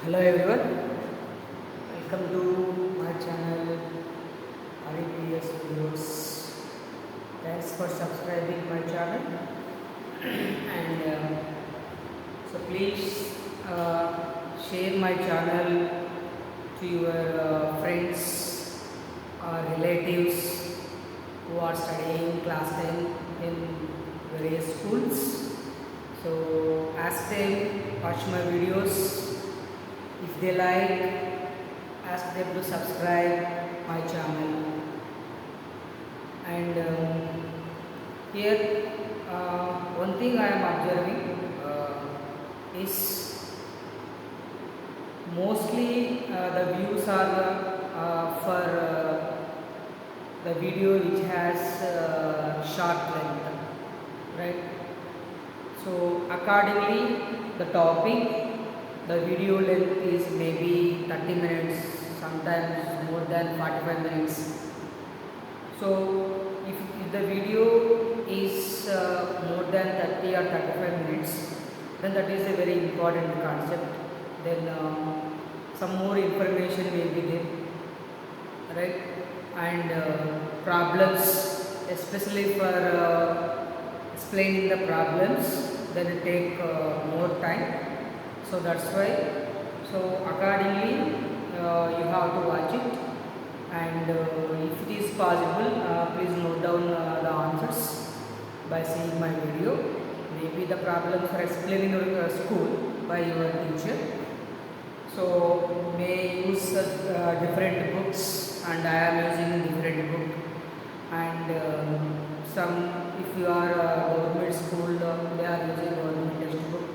Hello everyone, welcome to my channel REPS videos. Thanks for subscribing my channel and so please share my channel to your friends or relatives who are studying class 10 in various schools. So ask them watch my videos. If they like, ask them to subscribe my channel. And here, one thing I am observing is mostly the views are for the video which has short length, right? So accordingly, the topic, the video length is maybe 30 minutes, sometimes more than 45 minutes. So if the video is more than 30 or 35 minutes, then that is a very important concept. Then some more information will be there, right? And problems, especially for explaining the problems, then it take more time. So that's why, so accordingly you have to watch it, and if it is possible, please note down the answers by seeing my video. Maybe the problems are explained in your school by your teacher. So may use different books, and I am using different book. And some, if you are a government school, they are using government textbook,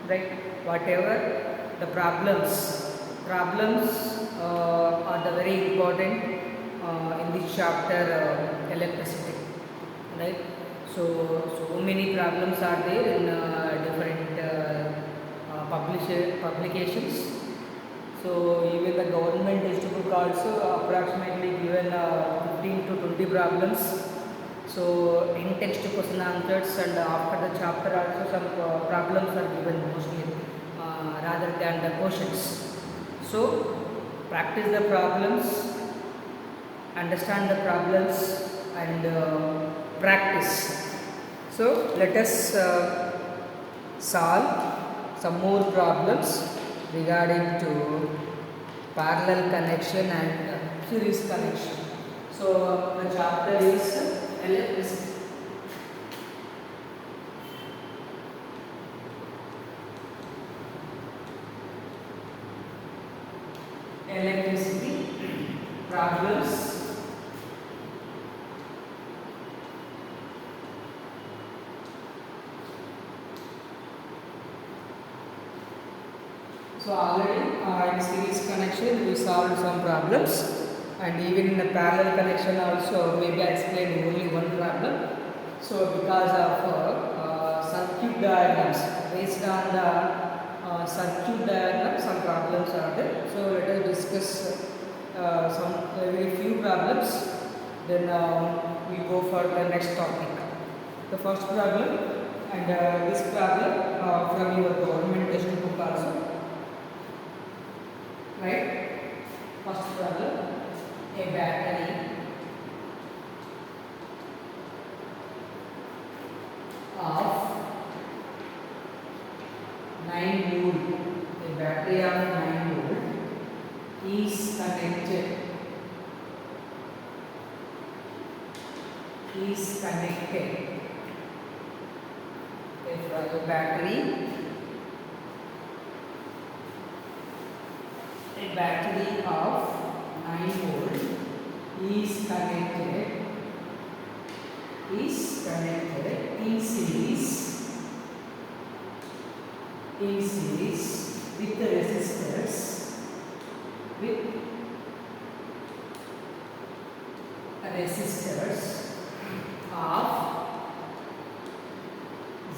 right? Whatever the problems are the very important in this chapter, electricity, right? So many problems are there in different publications. So even the government textbook also approximately given 15 to 20 problems. So in text question answers, and after the chapter also some problems are given mostly rather than the questions. So practice the problems, understand the problems, and practice. So let us solve some more problems regarding to parallel connection and series connection. So the chapter is electricity. Electricity problems. So already in series connection we solved some problems, and even in the parallel connection also maybe I explained only one problem. So because of circuit diagrams, based on the circuit diagram, some problems are there. So let us discuss some very few problems. Then we go for the next topic. The first problem, and this problem from your government textbook also. Right? First problem, a battery of 9 volt, a battery of 9 volt is connected if a battery of 9 volt is connected in series with the resistors of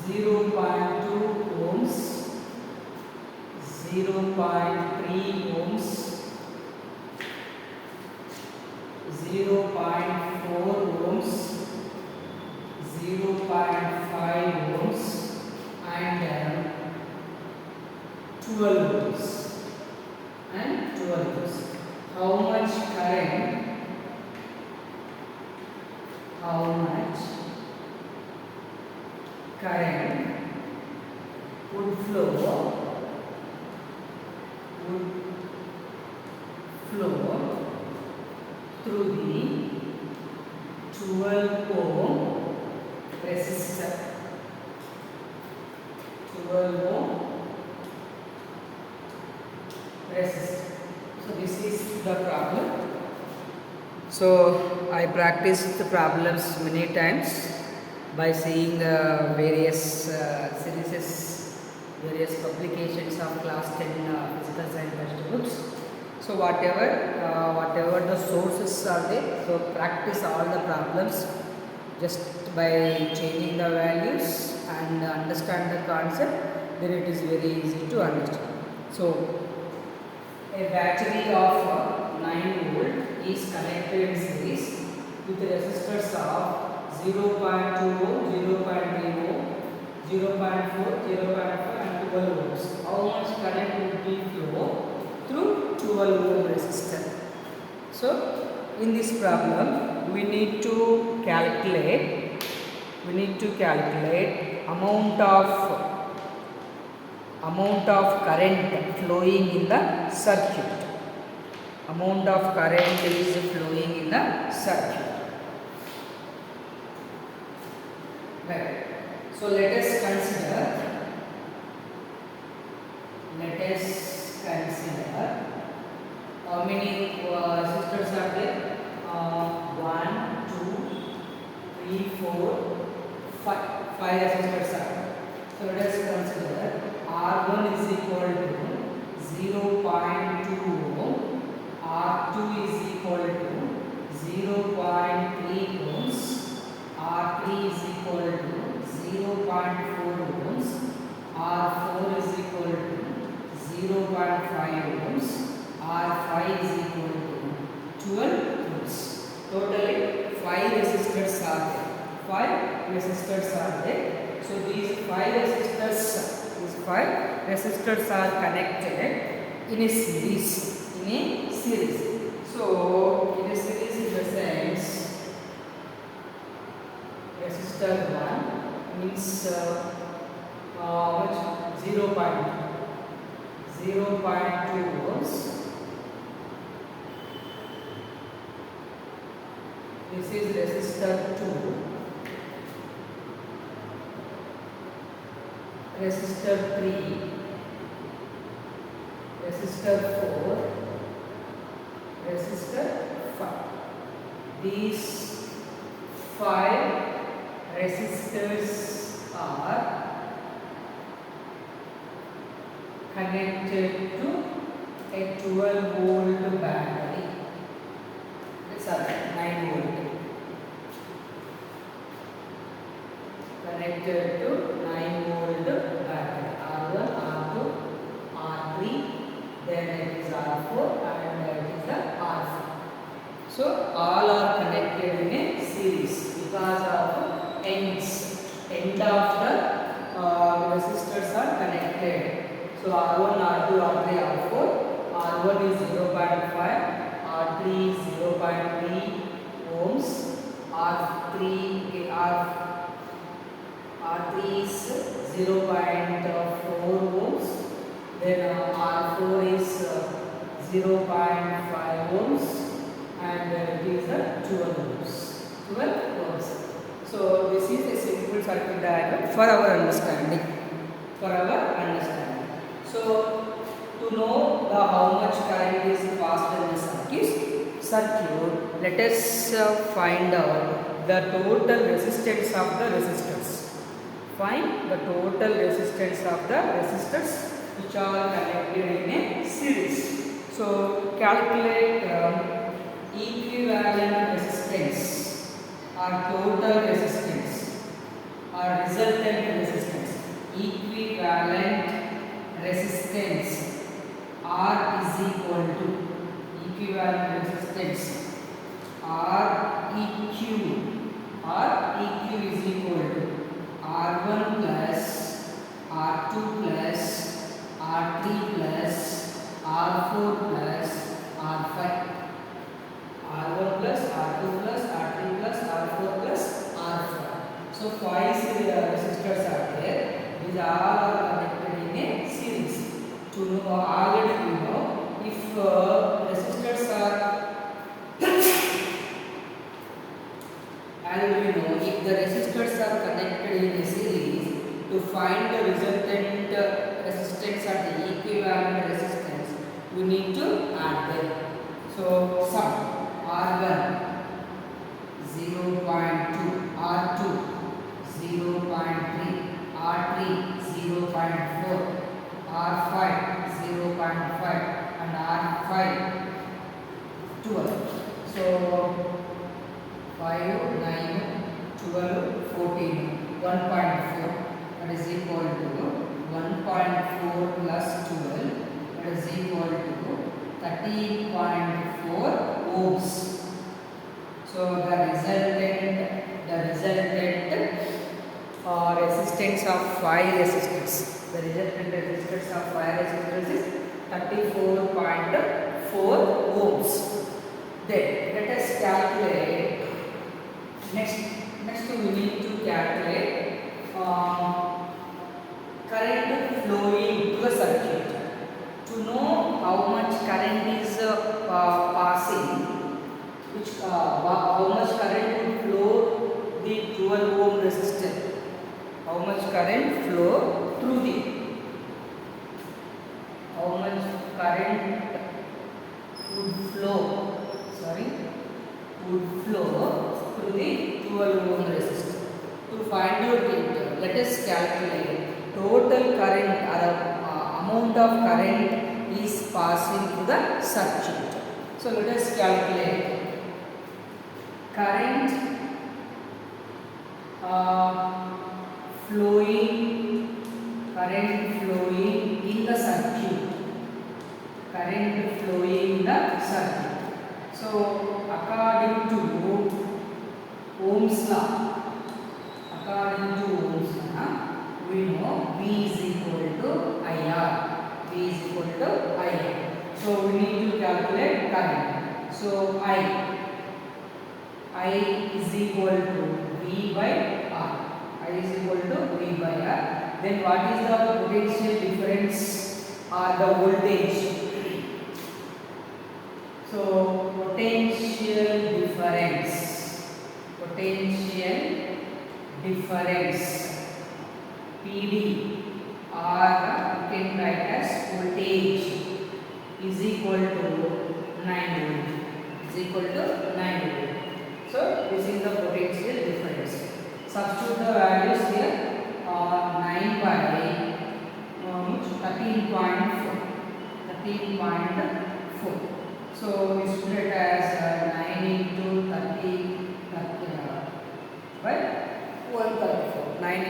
0.2 ohms, 0.3 ohms, 0.4 ohms, 0.5 ohms, and 12 ohms. and 12 ohms. How much current? How much current would flow through the 12 ohm resistor? 12 ohm resistor. So this is the problem. So I practiced the problems many times by seeing various series, various publications of class 10 physical science textbooks. So whatever the sources are there, so practice all the problems just by changing the values and understand the concept, then it is very easy to understand. So a battery of 9 volt is connected in series with resistors of 0.2 ohm, 0.3 ohm, 0.4, 0.5 and 12 ohms. How much current would be flow through 12 ohm resistor? So in this problem we need to calculate amount of current flowing in the circuit. Amount of current is flowing in the circuit. Right. So let us consider how many resistors are there? 1, 2, 3, 4, 5. 5 resistors are. So let us consider R1 is equal to 0.2 ohm, R2 is equal to 0.3 ohms, R3 is equal to 0.4 ohms, R4 is equal to 0.5 ohms, R5 is equal to 12 ohms. Totally 5 resistors are there. 5 resistors are there. So these 5 resistors are connected in a series. So in a series in the sense, resistor 1 means 0.2 ohms. This is resistor 2. Resistor 3, resistor 4, resistor 5. These 5 resistors are connected to a 12 volt battery. Sorry, 9 volt. Connected to 9 volt battery. R1, R2, R3, then it is R4 and it is the R5. So all are connected in a series because of end of the resistors are connected. So R1, R2, R3, R4. R1 is 0.5, R3 is 0.3 ohms, R3 is 0.4 ohms, then R4 is 0.5 ohms and it is 12 ohms. 12 ohms. So this is a simple circuit diagram for our understanding. So to know how much current is passed in the circuit, let us find out the total resistance of the resistors. Find the total resistance of the resistors which are connected in a series. So calculate equivalent resistance or total resistance or resultant resistance. Equivalent resistance R is equal to equivalent resistance Req is equal to R1 plus R2 plus R3 plus R4 all are connected in a series. To know, already we know if resistors are already we know if the resistors are connected in a series, to find the resultant resistance or the equivalent resistance, we need to add them. So sum R1 0.2, R2 0.3, R3 0.4, R5 0.5 and R5 12. So 5, 9, 12, 14, 1.4, that is equal to 1.4 plus 12, that is equal to 13.4 ohms. So the resultant resistance of 5 resistors, the resultant resistance of 5 resistors is 34.4 ohms. Then let us calculate. Next we need to calculate current flowing to the circuit. To know how much current is passing, how much current will flow the 12 ohm resistor, how much current flow through the, how much current would flow through the 12 ohm resistor. To find out it, let us calculate total current or amount of current is passing through the circuit. So let us calculate current flowing in the circuit. Current flowing in the circuit. So according to Ohm's law, we know V is equal to IR. So we need to calculate current. So I is equal to V by R. Then what is the potential difference or the voltage? So potential difference PD, or you can write as voltage, is equal to 9 volt. So this is the potential difference. Substitute the values here. 9 by 13.4. So we should it as 9 into 30 by 134. 9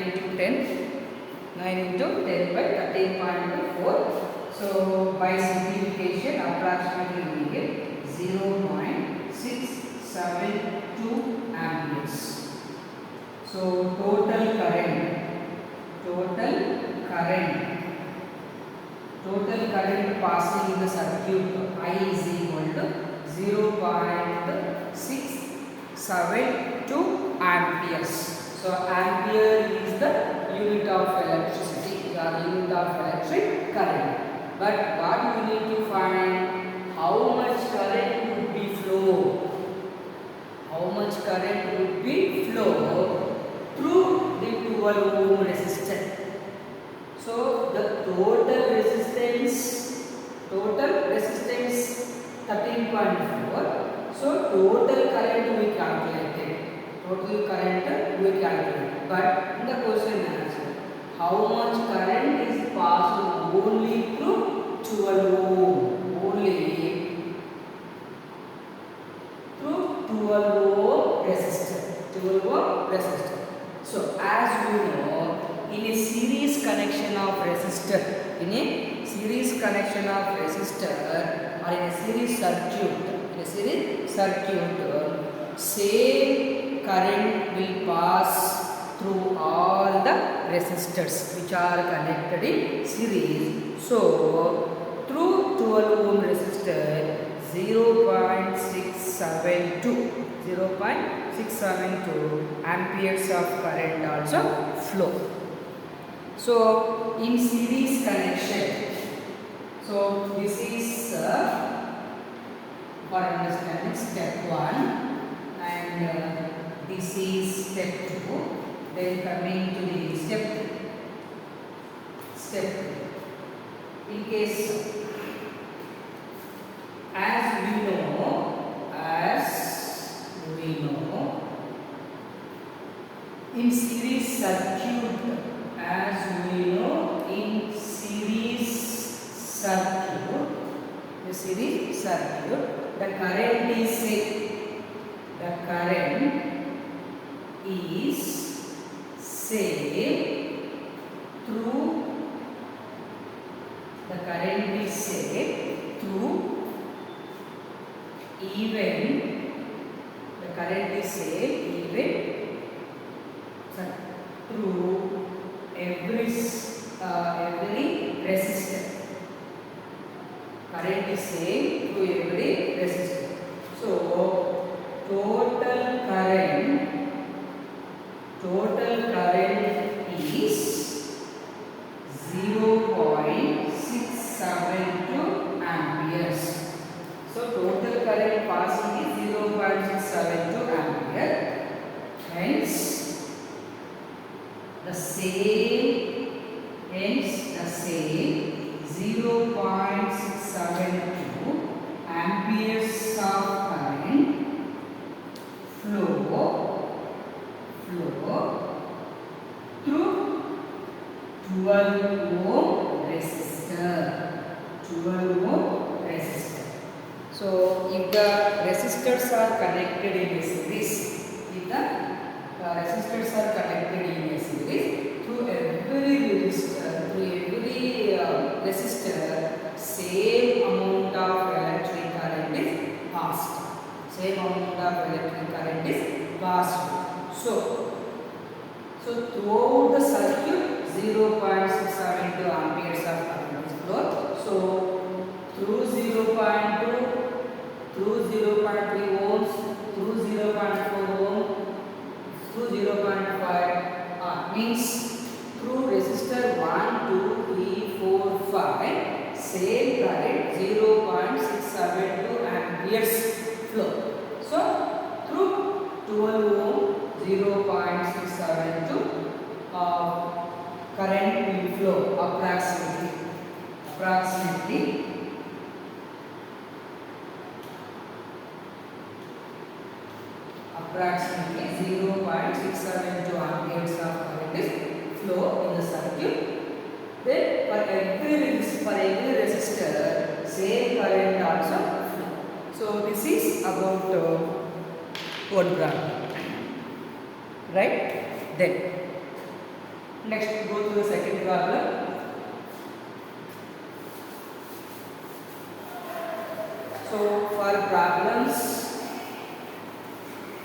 into 10 by 13.4. So by simplification, approximately we get 0.672 amperes. So total current passing in the circuit, I is equal to 0.672 amperes. So ampere is the unit of electricity or unit of electric current. But what we need to find, how much current would be flow through the 12 ohm resistor. So the total resistance 13.4. So total current we calculated. But in the question answer, how much current is passed only through 12 ohm? Only through 12 ohm resistor. So as we know, in a series connection of resistor, or in a series circuit, same current will pass through all the resistors which are connected in series. So through 12 ohm resistor, 0.672 amperes of current also flow. So in series connection, so this is for understanding step 1, and this is step 2. Then coming to the step 3. In case, as we know, in series circuit, the current is saved through through every resistor. Current is saved through every resistor. So total current is 0.672 amperes. So total current passing is 0.672 ampere. Hence the same 0.672 amperes of current flow through 12 ohm resistor. So if the resistors are connected in a series, through every resistor, same amount of electric current is passed. So throughout the circuit, 0.672 amperes of current is flowed. So through 0.2, through 0.3 ohms, through 0.4 ohm, through 0.5 means through resistor 1, 2, 3, 4, 5, same current 0.672 amperes flow. So through 12 ohm 0.672 current will flow approximately 0.672 amperes of current is flow in the circuit. Then for every resistor, same current also flow. So this is about one problem, right? Then next go to the second problem. So for problems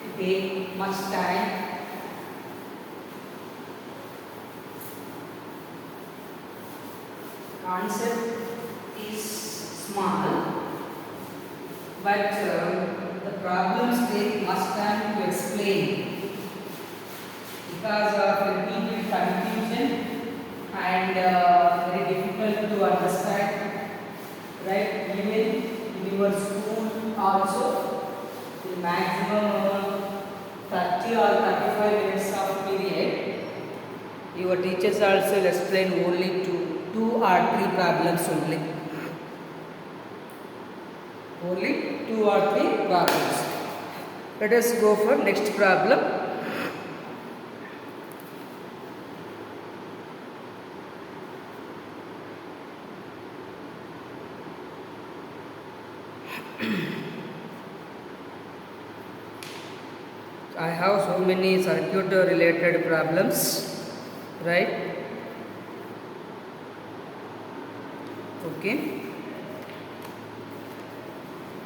it take much time. Concept is small, but the problems take much time to explain because of repeated confusion and very difficult to understand, right? Even in your school also, the maximum 30 or 35 minutes of period, your teachers also will explain only two or three problems only. Only 2 or 3 problems. Let us go for next problem. I have so many circuit related problems, right? Okay.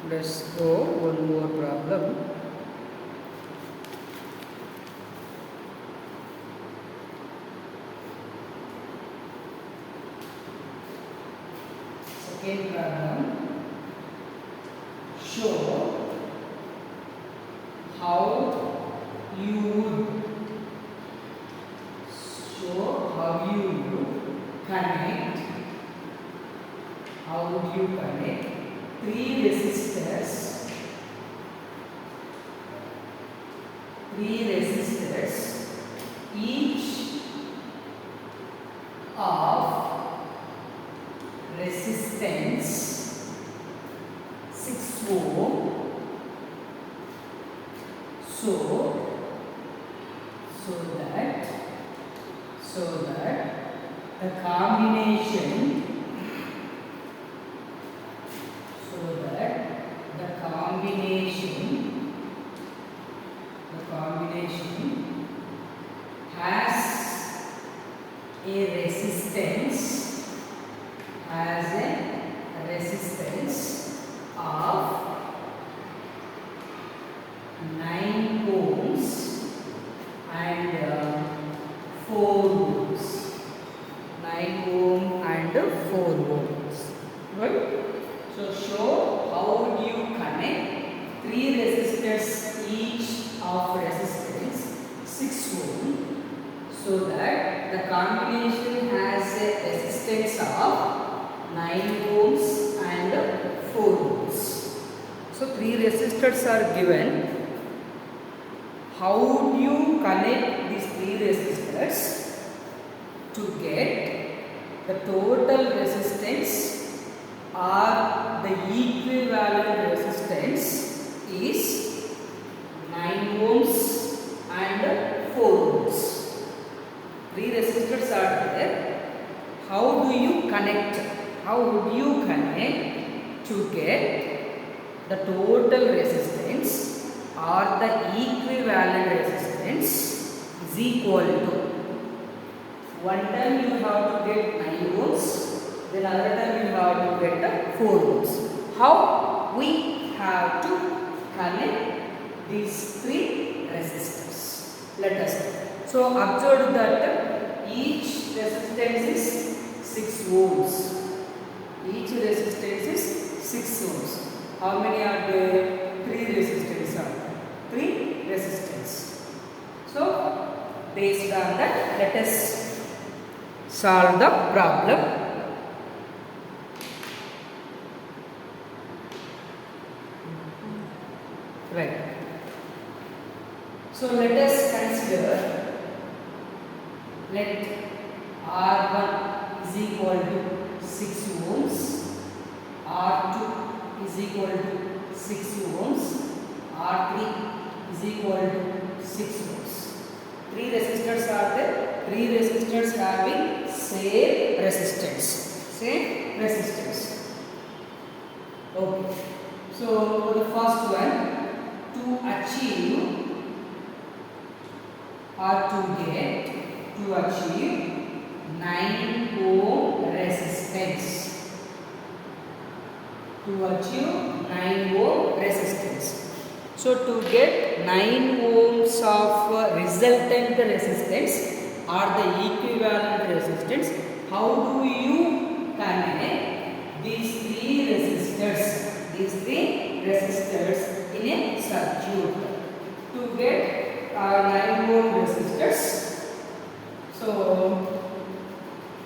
Let's go one more problem. Second problem. Show how you would connect, how would you connect three resistors, each of resistance 6 ohm, so that the combination has a resistance of 9 ohms and 4 ohms. 9 ohm and 4 ohms. Right? So show how would you connect 3 resistors each of resistance 6 ohm, so that the combination has a resistance of 9 ohms and 4 ohms. So 3 resistors are given. How would you connect these 3 resistors to get the total resistance or the equivalent resistance is 9 ohms and 4 ohms. 3 resistors are there. How do you connect? How would you connect to get the total resistance or the equivalent resistance is equal to, one time you have to get 9 ohms, then other time you have to get 4 ohms. How we have to connect these 3 resistors? Let us see. So observe that each resistance is 6 ohms. Each resistance is 6 ohms. How many are there? 3 resistors are there. 3 resistors. So based on that, let us solve the problem. Right. So let us consider, let R1 is equal to 6 ohms, R2 is equal to 6 ohms, R3 is equal to 6 ohms. 3 resistors are there. 3 resistors having same resistance. Okay. So the first one, to achieve or to achieve 9 ohm resistance. To achieve 9 ohm resistance. So to get 9 ohms of resultant resistance or the equivalent resistance, how do you connect these 3 resistors? These 3 resistors in a circuit to get 9 ohm resistors. So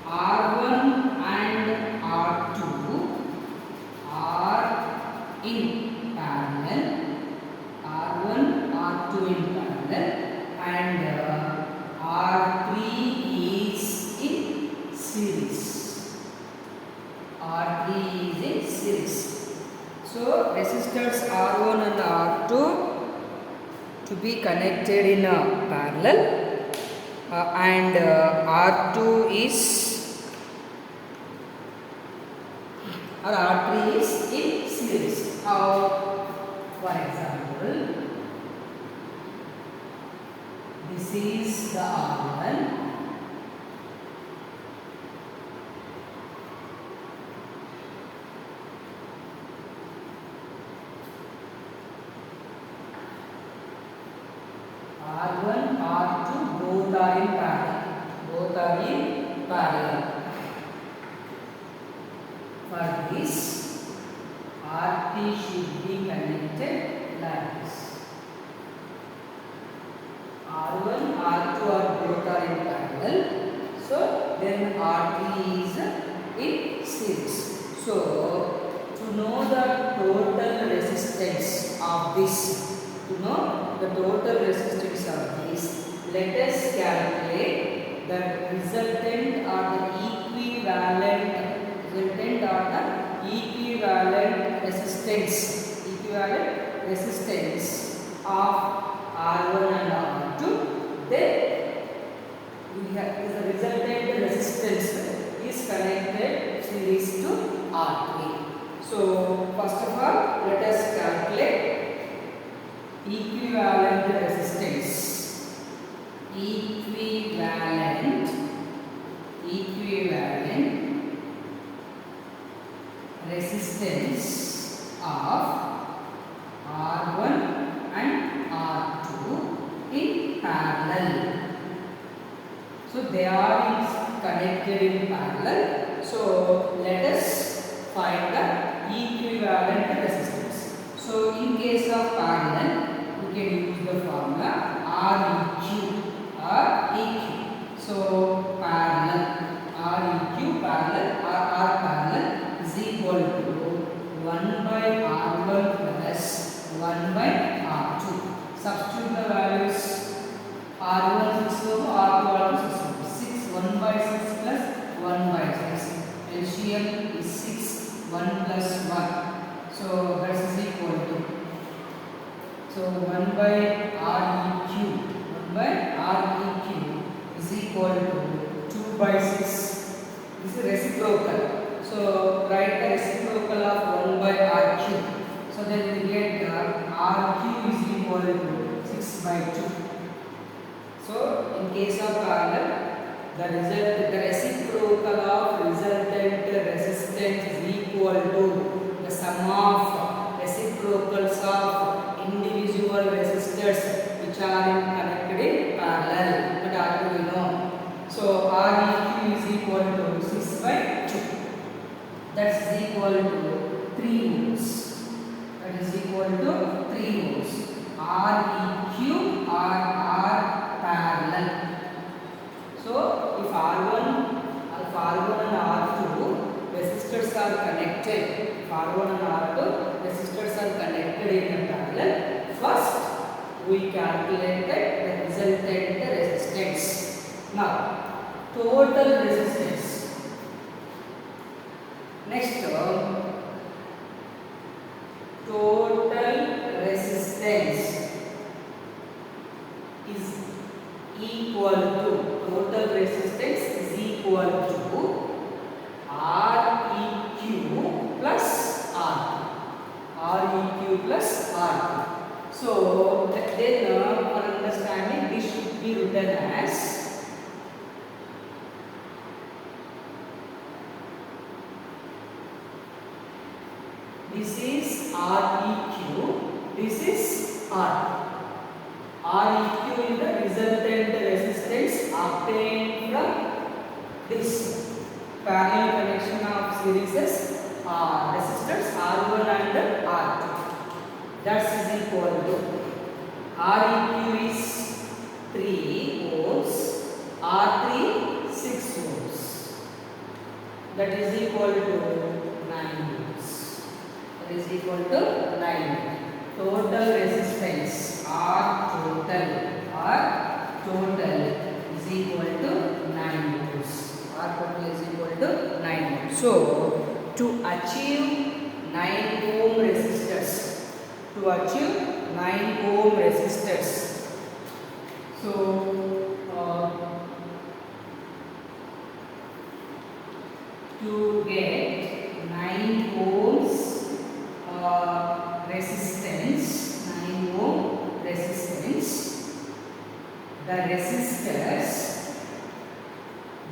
R1 and R2 are in parallel. R1, R2 in parallel, and R3 is in series. R3 is in series. So resistors R1 and R2 to be connected in a parallel, and R2 is, or R3 is in series. How? For example, this is the R1, R1, R2 both are in parallel. For this, RT should be connected like this. R1, R2 are both are in parallel. So then R3 is in series. So to know the total resistance of this, let us calculate the resultant or the equivalent resistance of R1 and R2. Then we have the resultant resistance is connected series to R3. So first of all, let us calculate equivalent resistance. Equivalent resistance of R1 and R2 in parallel. So they are connected in parallel. So let us find the equivalent resistance. So in case of parallel, we can use the formula Req or Eq. So parallel, Req parallel or R parallel is equal to 1 by R1 plus 1 by R2. Substitute the values. R1 6 over R2 6 1 by 6 plus 1 by 6. LCM is 6 1 plus 1. So that is equal to, so 1 by Req is equal to 2 by 6. This is reciprocal. So write the reciprocal of 1 by Rq. So then we get Rq is equal to 6 by 2. So in case of parallel, the reciprocal of resultant resistance is equal to the sum of reciprocals of individual resistors which are connected in parallel. But already we know. So Req is equal to 6 by 2. That is equal to 3 volts. That is equal to 3 volts. Req or R parallel. So if R1 and R2 resistors are connected, if R1 and R2 resistors are connected in a parallel, first we calculated the resultant resistance. Now total resistance. Next term, total resistance is equal to Req plus R2. So then for understanding, this should be written as this is Req, this is R. Req is the resultant resistance obtained from this parallel connection of series resistors R1 and R2. That is equal to Req is 3 volts, R3 6 volts. That is equal to 9 volts. That is equal to 9. Total resistance total is equal to 9 volts. Total is equal to 9 volts. So to achieve 9 ohm resistors, so to get 9 ohms resistance,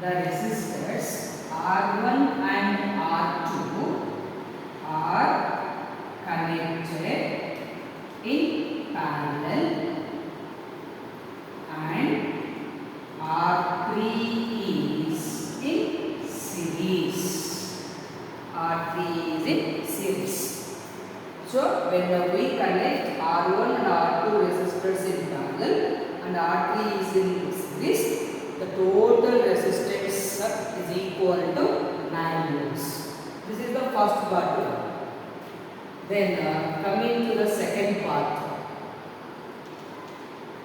the resistors R1 and R2 are connected in parallel and R3 is in series. So when we connect R1 and R2 resistors in parallel and R3 is in series, the total resistance is equal to 9 volts. This is the first part. Then coming to the second part.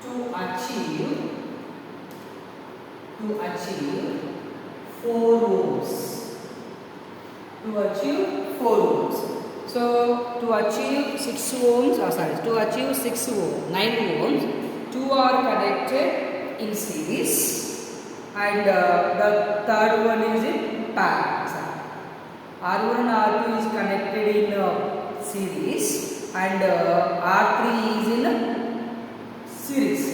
To achieve 4 ohms. To achieve 4 ohms. So to achieve 6 ohms, to achieve 9 ohms, 2 are connected in series, and the third one is in parallel. R1 and R2 is connected in series, and R3 is in series.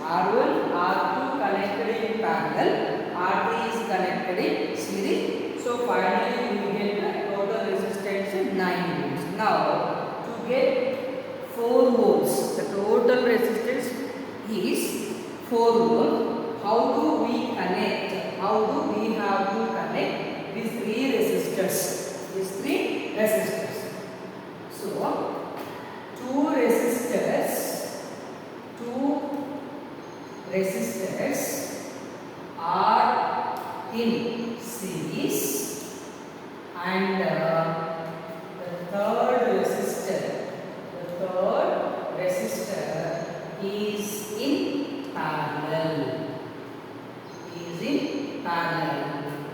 R1, R2 connected in parallel, R3 is connected in series. So finally we get the total resistance 9 ohms. Now to get 4 ohms, the total resistance is 4 ohms. How do we connect? How do we have to connect these 3 resistors? These 3 resistors. So 2 resistors are in series, and the third resistor is in parallel.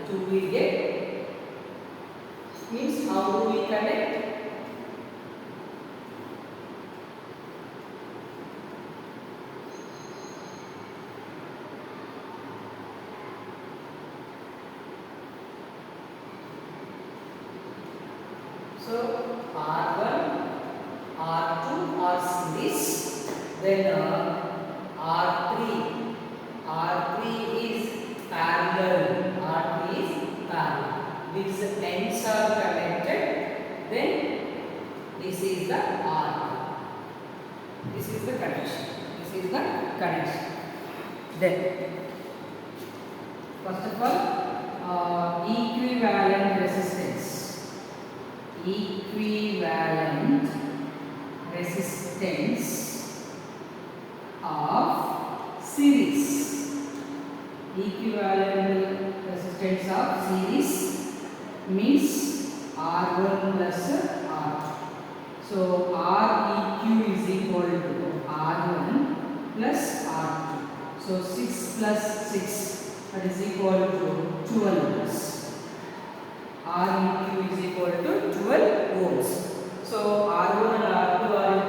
Do we get? Means how do we connect? So R1, R2 are series, then R3 is parallel. These ends are connected. Then this is the R. This is the connection. Then first of all, equivalent resistance of series. Equivalent resistance of series means R1 plus R2. So Req is equal to R1 plus R2. So 6 plus 6, that is equal to 12. Req is equal to 12 ohms. So R1 and R2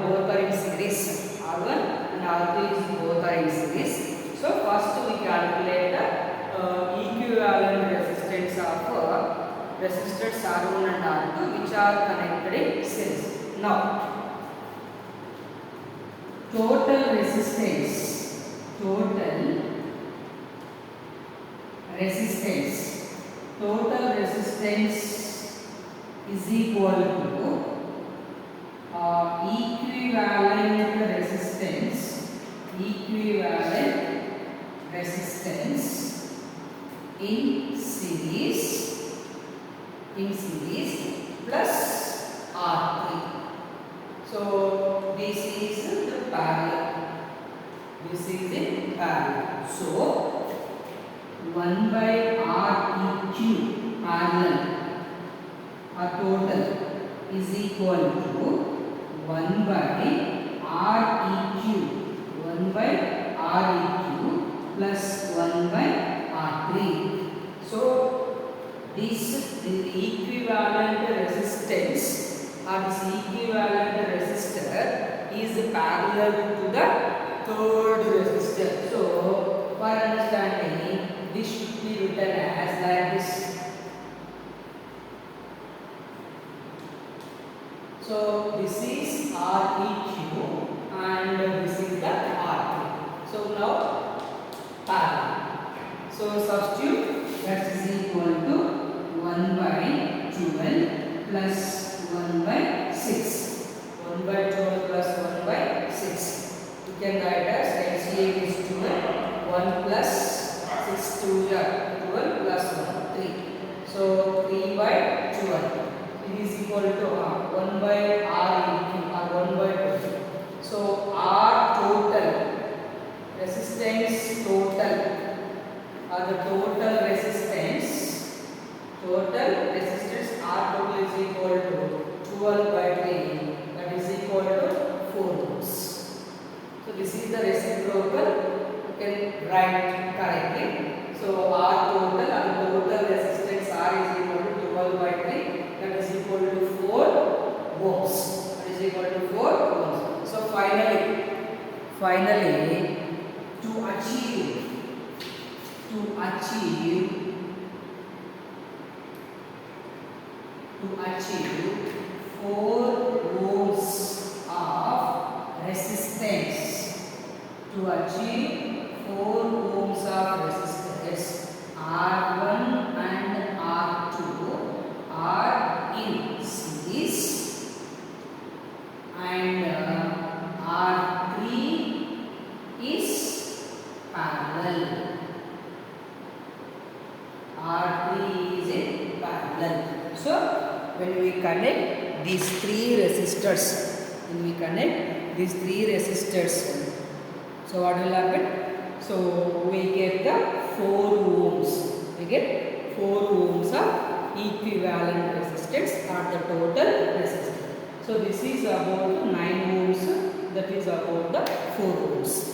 both are in series. R1 and R2 is both are in series. So first we calculate the equivalent resistance of resistors R1 and R2 which are connected in series. Now total resistance is equal to equivalent resistance in series plus R3. So this is the parallel. So 1 by Req parallel or total is equal to 1 by Req plus 1 by R3. So this equivalent resistance or this equivalent resistor is parallel to the third resistor. So for understanding, this should be written as like this. So this is Req and this is the R3. So now parallel. So substitute, that is equal to 1 by 12 plus 1 by 6. 1 by 12 plus 1 by 6. You can write as LCM is 12. 1 plus 6 2 12 plus 1 3. So 3 by 12. It is equal to 1 by Req or 1 by 12. So R total resistance total the total resistance. Total resistance R total is equal to 12 by 3, that is equal to 4 ohms. So this is the reciprocal. You can write correctly. So R total and total resistance R is equal to 12 by 3, that is equal to 4 ohms. That is equal to 4 ohms. So finally to achieve 4 ohms of resistance, to achieve 4 ohms of resistance, R1 and R2 are in series and R3 is parallel. R3 is in parallel. So when we connect these three resistors, so what will happen? So we get the 4 ohms. We get 4 ohms of equivalent resistance or the total resistance. So this is about 9 ohms. That is about the 4 ohms.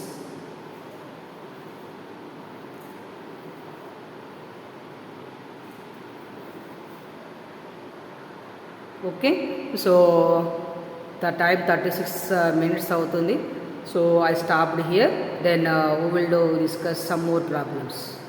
Okay, so the time 36 minutes avutundi. So I stopped here. Then we will discuss some more problems.